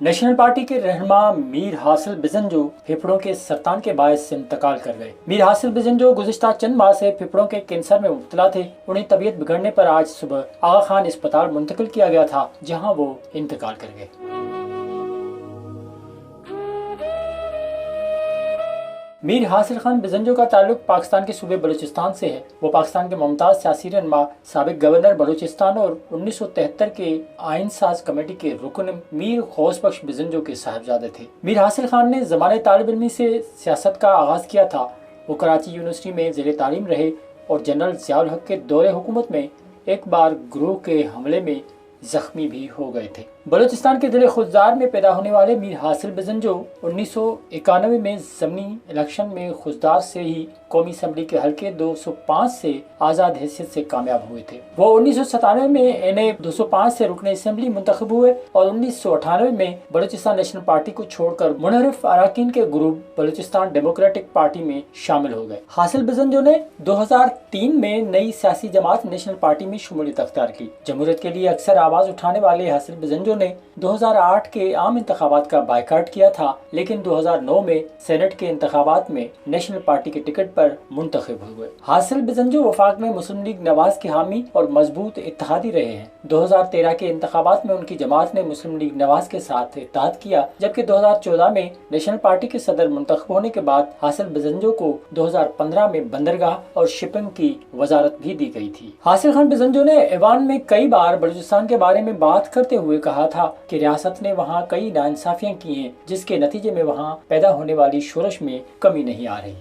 National party کے رہنما میر حاصل بزنجو پھیپھڑوں کے سرطان کے باعث سے انتقال کر گئے۔ میر حاصل بزنجو گزشتہ چند ماہ سے پھیپھڑوں کے کینسر میں مبتلا تھے۔ انہیں طبیعت بگڑنے پر آج صبح آغا خان اسپتال منتقل کیا گیا تھا، جہاں وہ انتقال کر گئے۔ میر حاصل خان بزنجو کا تعلق پاکستان کے صوبے بلوچستان سے ہے۔ وہ پاکستان کے ممتاز سیاسی رہنما، سابق گورنر بلوچستان اور 1973 کے آئین ساز کمیٹی کے رکن میر غوث بخش بزنجو کے صاحبزادے تھے۔ میر حاصل خان نے زمانۂ طالب علمی سے سیاست کا آغاز کیا تھا۔ وہ کراچی یونیورسٹی میں زیر تعلیم رہے اور جنرل ضیاء الحق کے دور حکومت میں ایک بار گروہ کے حملے میں زخمی بھی ہو گئے تھے۔ بلوچستان کے ضلع خضدار میں پیدا ہونے والے میر حاصل بزنجو 1991 میں ضمنی الیکشن میں خضدار سے ہی قومی اسمبلی کے حلقے 205 سے آزاد حیثیت سے کامیاب ہوئے تھے۔ وہ 1997 میں NA 205 سے رکن اسمبلی منتخب ہوئے اور 1998 میں بلوچستان نیشنل پارٹی کو چھوڑ کر منحرف اراکین کے گروپ بلوچستان ڈیموکریٹک پارٹی میں شامل ہو گئے۔ حاصل بزنجو نے 2003 میں نئی سیاسی جماعت نیشنل پارٹی میں شمولیت اختیار کی۔ جمہوریت کے لیے اکثر آواز اٹھانے والے حاصل بزنجو نے 2008 کے عام انتخابات کا بائیکاٹ کیا تھا، لیکن 2009 میں سینٹ کے انتخابات میں نیشنل پارٹی کے ٹکٹ پر منتخب ہوئے۔ حاصل بزنجو وفاق میں مسلم لیگ نواز کے حامی اور مضبوط اتحادی رہے ہیں۔ 2013 کے انتخابات میں ان کی جماعت نے مسلم لیگ نواز کے ساتھ اتحاد کیا، جبکہ 2014 میں نیشنل پارٹی کے صدر منتخب ہونے کے بعد حاصل بزنجو کو 2015 میں بندرگاہ اور شپنگ کی وزارت بھی دی گئی تھی۔ حاصل خان بزنجو نے ایوان میں کئی بار بلوچستان کے بارے میں بات کرتے ہوئے کہا تھا کہ ریاست نے وہاں کئی ناانصافیاں کی ہیں، جس کے نتیجے میں وہاں پیدا ہونے والی شورش میں کمی نہیں آ رہی۔